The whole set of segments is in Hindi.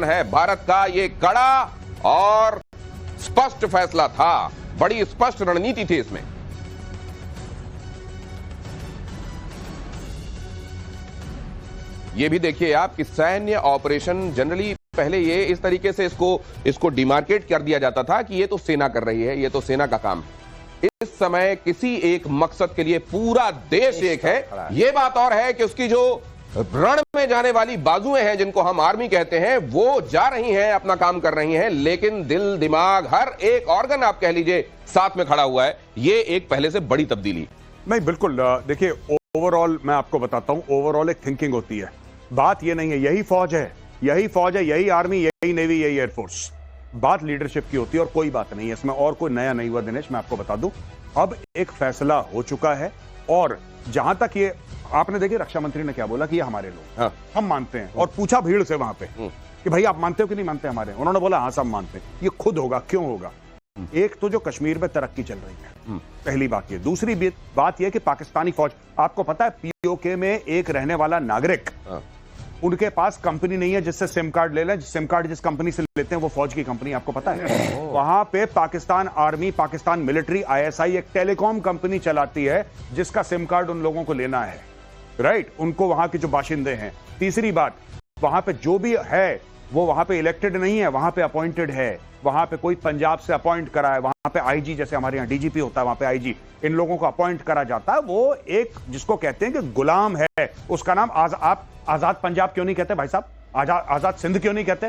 पाकिस्तान है। भारत का ये कड़ा और स्पष्ट फैसला था, बड़ी स्पष्ट रणनीति थी इसमें। ये भी देखिए आप कि सैन्य ऑपरेशन जनरली पहले ये इस तरीके से इसको डिमार्केट कर दिया जाता था कि ये तो सेना कर रही है, ये तो सेना का काम है। इस समय किसी एक मकसद के लिए पूरा देश एक है। ये बात और है कि उसकी जो रण में जाने वाली बाजुएं हैं, जिनको हम आर्मी कहते हैं, वो जा रही हैं, अपना काम कर रही हैं, लेकिन दिल दिमाग हर एक ऑर्गन आप कह लीजिए साथ में खड़ा हुआ है। ये एक पहले से बड़ी तब्दीली। नहीं, बिल्कुल। देखिए, ओवरऑल मैं आपको बताता हूं, ओवरऑल एक थिंकिंग होती है। बात ये नहीं है यही फौज है, यही आर्मी, यही नेवी, यही एयरफोर्स। बात लीडरशिप की होती है और कोई बात नहीं है इसमें, और कोई नया नहीं हुआ दिनेश। मैं आपको बता दूं, अब एक फैसला हो चुका है। और जहां तक ये आपने देखिए, रक्षा मंत्री ने क्या बोला कि ये हमारे लोग, हाँ, हम मानते हैं। और पूछा भीड़ से वहां पे कि भाई आप मानते हो कि नहीं मानते हमारे? उन्होंने बोला हाँ सब मानते हैं। ये खुद होगा, क्यों होगा? एक तो जो कश्मीर में तरक्की चल रही है, पहली बात ये। दूसरी बात यह कि पाकिस्तानी फौज, आपको पता है पीओके में एक रहने वाला नागरिक, उनके पास कंपनी नहीं है जिससे सिम कार्ड ले लें। सिम कार्ड जिस कंपनी से लेते हैं वो फौज की कंपनी, आपको पता है? वहां पे Pakistan army, Pakistan military, ISI एक टेलीकॉम कंपनी चलाती है जिसका सिम कार्ड उन लोगों को लेना है, राइट? उनको वहां के जो बाशिंदे हैं। तीसरी बात, वहां पे जो भी है वो वहां पे इलेक्टेड नहीं है, वहां पे अपॉइंटेड है। वहां पे कोई पंजाब से अपॉइंट करा है, वहां पे आईजी, जैसे हमारे यहाँ डीजीपी होता है, वहां पे आईजी, इन लोगों को अपॉइंट करा जाता है। वो एक जिसको कहते हैं कि गुलाम है, उसका नाम आप आजाद पंजाब क्यों नहीं कहते भाई साहब? आजाद सिंध क्यों नहीं कहते?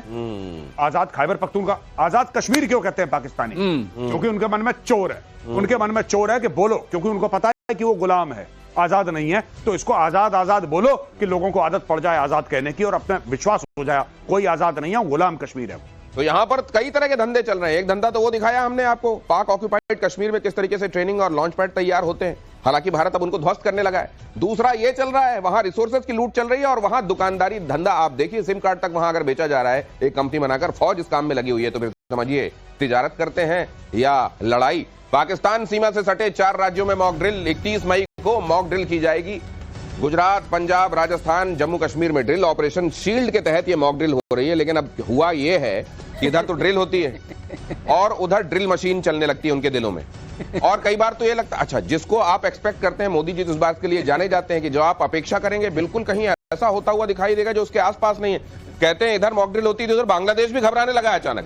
आजाद खैबर पख्तूनख्वा, आजाद कश्मीर क्यों कहते हैं पाकिस्तानी? क्योंकि उनके मन में चोर है, उनके मन में चोर है कि बोलो, क्योंकि उनको पता है कि वो गुलाम है, आजाद नहीं है। तो इसको आजाद आजाद बोलो कि लोगों को आदत पड़ जाए आजाद कहने की और अपना विश्वास हो जाए कोई आजाद नहीं है, गुलाम कश्मीर है। तो यहां पर कई तरह के धंधे चल रहे हैं। एक धंधा तो वो दिखाया हमने आपको, पाक ऑक्यूपाइड कश्मीर में किस तरीके से ट्रेनिंग और लॉन्च पैड तैयार होते हैं, हालांकि भारत अब उनको ध्वस्त करने लगा है। दूसरा ये चल रहा है, वहां रिसोर्सेज की लूट चल रही है और वहां दुकानदारी धंधा आप देखिए, सिम कार्ड तक वहां अगर बेचा जा रहा है एक कंपनी बनाकर, फौज इस काम में लगी हुई है, तो फिर समझिए तिजारत करते हैं या लड़ाई। पाकिस्तान सीमा से सटे 4 राज्यों में मॉक ड्रिल, 31 मई को मॉक ड्रिल की जाएगी। गुजरात, पंजाब, राजस्थान, जम्मू कश्मीर में ड्रिल ऑपरेशन शील्ड के तहत ये मॉक ड्रिल हो रही है। लेकिन अब हुआ ये है कि इधर तो ड्रिल होती है और उधर ड्रिल मशीन चलने लगती है उनके दिलों में। और कई बार तो ये लगता, अच्छा जिसको आप एक्सपेक्ट करते हैं, मोदी जी तो इस बात के लिए जाने जाते हैं कि जो आप अपेक्षा करेंगे बिल्कुल कहीं ऐसा होता हुआ दिखाई देगा जो उसके आसपास नहीं है। कहते हैं इधर मॉक ड्रिल होती थी, उधर बांग्लादेश भी घबराने लगा अचानक।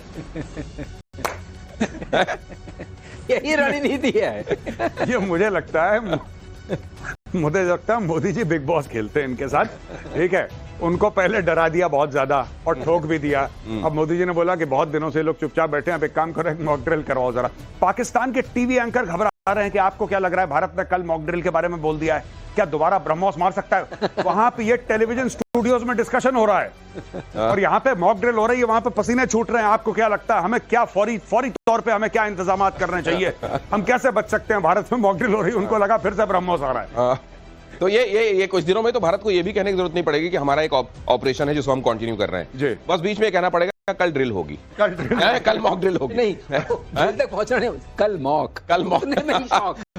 यही रणनीति है। ये मुझे लगता है मोदी जी बिग बॉस खेलते हैं इनके साथ, ठीक है? उनको पहले डरा दिया बहुत ज्यादा और ठोक भी दिया। अब मोदी जी ने बोला कि बहुत दिनों से लोग चुपचाप बैठे हैं, अब एक काम करो, एक मॉक ड्रिल करवाओ जरा। पाकिस्तान के टीवी एंकर घबरा रहे हैं कि आपको क्या लग रहा है, भारत ने कल मॉक ड्रिल के बारे में बोल दिया है, क्या दोबारा ब्रह्मोस मार सकता है? वहां पे ये टेलीविजन स्टूडियोज में डिस्कशन हो रहा है और यहाँ पे मॉक ड्रिल हो रही है, वहां पे पसीने छूट रहे हैं। आपको क्या लगता है हमें क्या फौरी तौर पे हमें क्या इंतजाम करने चाहिए? हम कैसे बच सकते हैं? भारत में मॉक ड्रिल हो रही है, उनको लगा फिर से ब्रह्मोस आ रहा है। तो ये कुछ दिनों में तो भारत को ये भी कहने की जरूरत नहीं पड़ेगी कि हमारा एक ऑपरेशन है जिसको हम कंटिन्यू कर रहे हैं जी। बस बीच में कहना पड़ेगा कल ड्रिल होगी, कल मॉक ड्रिल होगी। नहीं तक पहुंचना नहीं, कल मॉक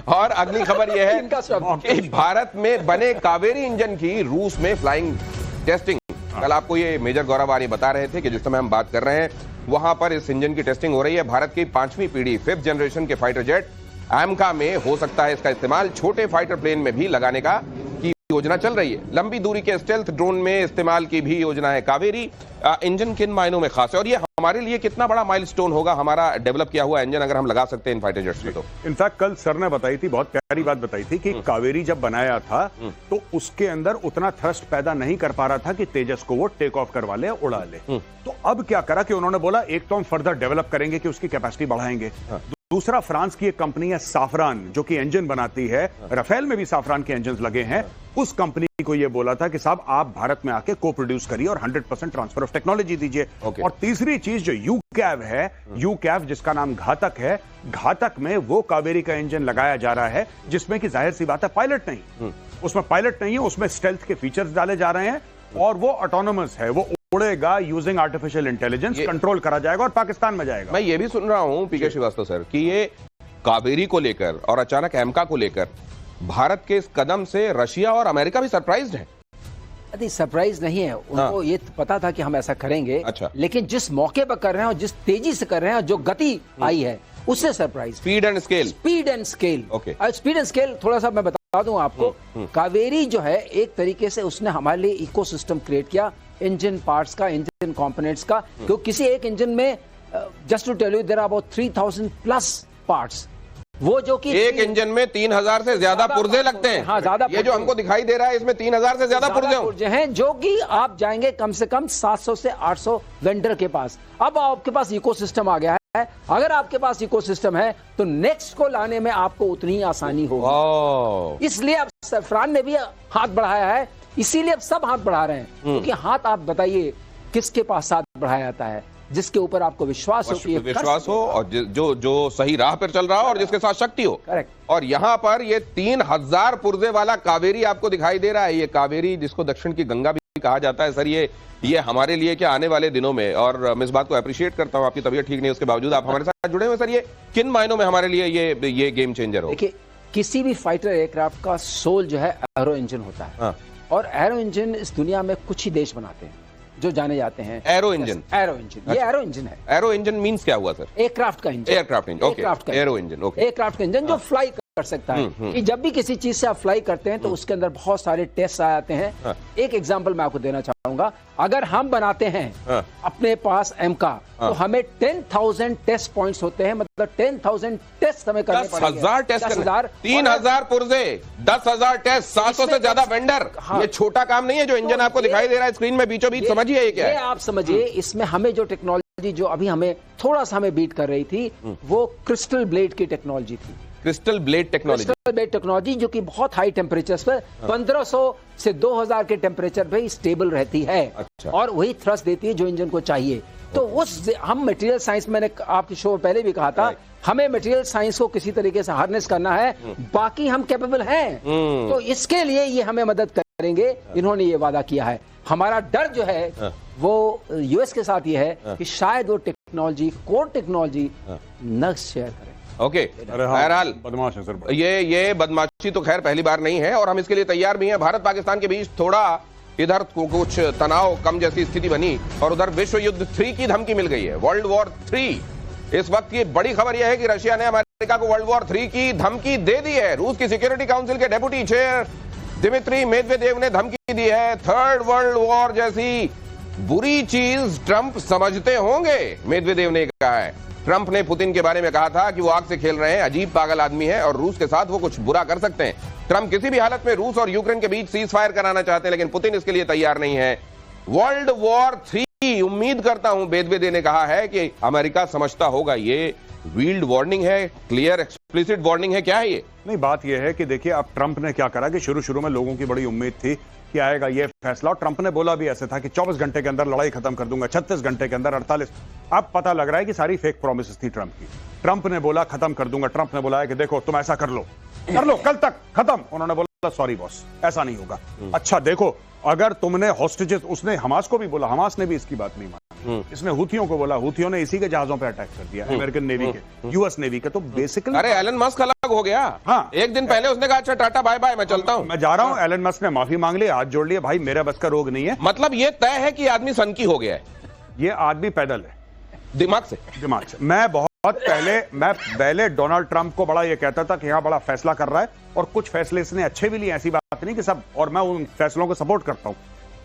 और अगली खबर यह है कि भारत में बने कावेरी इंजन की रूस में फ्लाइंग टेस्टिंग। कल आपको ये मेजर गौरव आर्य बता रहे थे कि जिस समय हम बात कर रहे हैं वहां पर इस इंजन की टेस्टिंग हो रही है। भारत की 5वीं पीढ़ी 5th जनरेशन के फाइटर जेट AMCA में हो सकता है इसका इस्तेमाल छोटे फाइटर प्लेन में भी लगाने का की योजना चल रही है। लंबी दूरी के स्टेल्थ ड्रोन में इस्तेमाल की भी योजना है। कावेरी इंजन किन मायनों में खास है और ये हमारे लिए कितना बड़ा माइलस्टोन होगा, हमारा डेवलप किया हुआ इंजन अगर हम लगा सकते हैं इन फाइटर जेट्स में? तो इनफैक्ट कल सर ने बताई थी, बहुत प्यारी बात बताई थी कि कावेरी जब बनाया था तो उसके अंदर उतना थ्रस्ट पैदा नहीं कर पा रहा था कि तेजस को वो टेक ऑफ करवा ले, उड़ा ले। तो अब क्या करा कि उन्होंने बोला एक तो हम फर्दर डेवलप करेंगे कि उसकी कैपेसिटी बढ़ाएंगे। दूसरा, फ्रांस की एक कंपनी है साफरान जो कि इंजन बनाती है, राफेल में भी साफरान के इंजन लगे हैं। उस कंपनी को यह बोला था कि साहब आप भारत में आके को प्रोड्यूस करिए और 100% ट्रांसफर ऑफ टेक्नोलॉजी दीजिए। और तीसरी चीज जो यूकैव है, यूकैव जिसका नाम घातक है, घातक में वो कावेरी का इंजन लगाया जा रहा है जिसमें कि जाहिर सी बात है पायलट नहीं, उसमें पायलट नहीं है, उसमें स्टेल्थ के फीचर्स डाले जा रहे हैं और वो ऑटोनोमस है, वो उड़ेगा यूजिंग आर्टिफिशियल इंटेलिजेंस, कंट्रोल करा जाएगा और पाकिस्तान में जाएगा। मैं ये भी सुन रहा हूं पीके श्रीवास्तव सर कि ये कावेरी को लेकर और अचानक AMCA को लेकर भारत के इस कदम से रशिया और अमेरिका भी सरप्राइज्ड है। अरे सरप्राइज नहीं है उनको, ये पता था कि हम ऐसा करेंगे। अच्छा। लेकिन जिस मौके पर कर रहे हैं और जिस तेजी से कर रहे हैं और जो गति आई है उससे surprise. Speed and scale. Speed and scale. Okay. Speed and scale थोड़ा सा मैं बता दूं आपको, कावेरी जो है एक तरीके से उसने हमारे लिए इकोसिस्टम क्रिएट किया, इंजन पार्ट्स का, इंजन कंपोनेंट्स का। क्योंकि किसी एक इंजन में just to tell you there are about 3000 plus parts, वो जो कि एक इंजन में 3000 से ज्यादा पुर्जे लगते हैं। हाँ, ज्यादा ये जो हमको दिखाई दे रहा है इसमें 3000 से ज्यादा पुर्जे हैं, जो कि आप जाएंगे कम से कम 700 से 800 वेंडर के पास। अब आपके पास इकोसिस्टम आ गया है। अगर आपके पास इकोसिस्टम है तो नेक्स्ट को लाने में आपको उतनी ही आसानी होगी। इसलिए अब सैफरान ने भी हाथ बढ़ाया है, इसीलिए अब सब हाथ बढ़ा रहे हैं। क्योंकि हाथ आप बताइए किसके पास हाथ बढ़ाया जाता है? जिसके ऊपर आपको विश्वास हो, विश्वास हो और जो सही राह पर चल रहा हो और जिसके साथ शक्ति हो। करेक्ट। और यहाँ पर ये 3000 पुर्जे वाला कावेरी आपको दिखाई दे रहा है। ये कावेरी जिसको दक्षिण की गंगा भी कहा जाता है सर, ये हमारे लिए क्या आने वाले दिनों में, और मैं इस बात को अप्रिशिएट करता हूँ, आपकी तबीयत ठीक नहीं उसके बावजूद आप हमारे साथ जुड़े हुए सर, ये किन मायनों में हमारे लिए ये गेम चेंजर हो? देखिए, किसी भी फाइटर एयरक्राफ्ट का सोल जो है एरो इंजन होता है। हाँ। और एरो इंजन इस दुनिया में कुछ ही देश बनाते हैं जो जाने जाते हैं। Arrow engine. एरो इंजन, ये एरो इंजन है। एरो इंजन मींस क्या हुआ सर? एयरक्राफ्ट का engine. Aircraft engine, okay. Arrow engine, okay. Aircraft का इंजन जो फ्लाई कर सकता है। कि जब भी किसी चीज से आप फ्लाई करते हैं तो उसके अंदर बहुत सारे टेस्ट आ जाते हैं। एक एग्जांपल मैं आपको देना चाहूंगा, अगर हम बनाते हैं अपने पास एम का, तो हमें 10,000 टेस्ट पॉइंट्स होते हैं, मतलब 10,000 टेस्ट हमें करने पड़ेंगे। 10,000 टेस्ट, 3000 पुर्जे, 10,000 टेस्ट, 700 से ज्यादा वेंडर। ये छोटा काम नहीं है जो इंजन आपको दिखाई दे रहा है स्क्रीन में बीचों बीच। समझिए ये क्या है? आप समझिए, इसमें हमें जो टेक्नोलॉजी जो अभी हमें थोड़ा सा हमें बीट कर रही थी, वो क्रिस्टल ब्लेड की टेक्नोलॉजी थी। Crystal blade technology. Crystal blade technology जो कि बहुत हाई टेम्परेचर पर 1500 से 2000 के टेम्परेचर पे स्टेबल रहती है। अच्छा। और वही थ्रस्ट देती है जो इंजन को चाहिए। तो उस हम मटेरियल साइंस, मैंने आपके शो पहले भी कहा था, हमें मटेरियल साइंस को किसी तरीके से हार्नेस करना है, बाकी हम कैपेबल हैं। तो इसके लिए ये हमें मदद करेंगे, इन्होंने ये वादा किया है। हमारा डर जो है वो यूएस के साथ ये है कि शायद वो टेक्नोलॉजी, कोर टेक्नोलॉजी न शेयर करें। ओके। बहरहाल बदमाश है सर। ये बदमाशी तो खैर पहली बार नहीं है और हम इसके लिए तैयार भी हैं। भारत पाकिस्तान के बीच थोड़ा इधर कुछ तनाव कम जैसी स्थिति बनी और उधर विश्व युद्ध 3 की धमकी मिल गई है, वर्ल्ड वॉर 3। इस वक्त की बड़ी खबर यह है कि रशिया ने अमेरिका को वर्ल्ड वॉर 3 की धमकी दे दी है। रूस की सिक्योरिटी काउंसिल के डेप्यूटी चेयर दिमित्री मेदवेदेव ने धमकी दी है। थर्ड वर्ल्ड वॉर जैसी बुरी चीज ट्रंप समझते होंगे, मेदवेदेव ने कहा है। ट्रंप ने पुतिन के बारे में कहा था कि वो आग से खेल रहे हैं, अजीब पागल आदमी है और रूस के साथ वो कुछ बुरा कर सकते हैं। ट्रंप किसी भी हालत में रूस और यूक्रेन के बीच सीज फायर कराना चाहते हैं, लेकिन पुतिन इसके लिए तैयार नहीं है। वर्ल्ड वॉर 3 उम्मीद करता हूं, मेदवेदेव ने कहा है कि अमेरिका समझता होगा। ये वील्ड वार्निंग है, क्लियर एक्सप्लिसिट वार्निंग है, क्या है ये? नहीं, बात यह है कि देखिए अब ट्रंप ने क्या करा कि शुरू में लोगों की बड़ी उम्मीद थी कि आएगा ये फैसला, और ट्रंप ने बोला भी ऐसे था कि 24 घंटे के अंदर लड़ाई खत्म कर दूंगा, 36 घंटे के अंदर 48। अब पता लग रहा है कि सारी फेक प्रॉमिसेस थी ट्रंप की। ट्रंप ने बोला खत्म कर दूंगा, ट्रंप ने बोला है कि देखो तुम ऐसा कर लो कल तक खत्म। उन्होंने बोला सॉरी बॉस, ऐसा नहीं होगा। अच्छा देखो, अगर तुमने हॉस्टेजेस, उसने हमास को भी बोला, हमास ने भी इसकी बात नहीं मानी। इसने हुथियों को बोला, हुथियों ने इसी के जहाजों पे अटैक कर दिया, अमेरिकन नेवी के, यूएस नेवी के। तो बेसिकली अरे एलन मस्क अलग हो गया। हाँ, एक दिन पहले उसने कहा अच्छा टाटा बाय बाय, मैं चलता हूं, मैं जा रहा हूं। एलन मस्क ने माफी मांग ली, हाथ जोड़ लिया, भाई मेरा बस का रोग नहीं है। मतलब ये तय है कि आदमी सनकी हो गया है, ये आदमी पैदल है दिमाग से। मैं पहले डोनाल्ड ट्रंप को बड़ा ये कहता था कि हाँ बड़ा फैसला कर रहा है, और कुछ फैसले इसने अच्छे भी लिए, ऐसी बात नहीं कि सब, और मैं उन फैसलों को सपोर्ट करता हूं।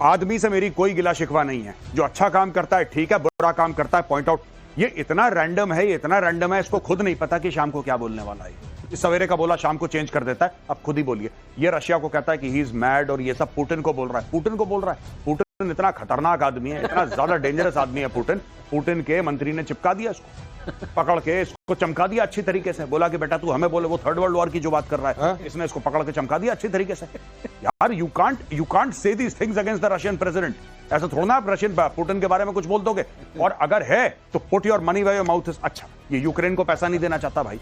आदमी से मेरी कोई गिला शिकवा नहीं है, जो अच्छा काम करता है ठीक है, बुरा काम करता है पॉइंट आउट। ये इतना रैंडम है, इसको खुद नहीं पता कि शाम को क्या बोलने वाला है। सवेरे का बोला शाम को चेंज कर देता है, अब खुद ही बोलिए। ये रशिया को कहता है कि ही इज मैड, और ये सब पुतिन को बोल रहा है। पुतिन इतना खतरनाक आदमी है, इतना ज्यादा डेंजरस आदमी है पुतिन के मंत्री ने चिपका दिया इसको, पकड़ के इसको चमका दिया अच्छी तरीके से। बोला कि बेटा तू हमें बोले, वो थर्ड वर्ल्ड वॉर की जो बात कर रहा है, इसने इसको पकड़ के चमका दिया अच्छी तरीके से। यार you can't say these things against the Russian president. ऐसा थोड़ा ना आप रशियन पुतिन के बारे में कुछ बोल दोगे, और अगर है तो put your money where your mouth is. अच्छा, ये यूक्रेन को पैसा नहीं देना चाहता भाई,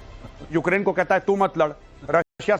यूक्रेन को कहता है तू मत लड़,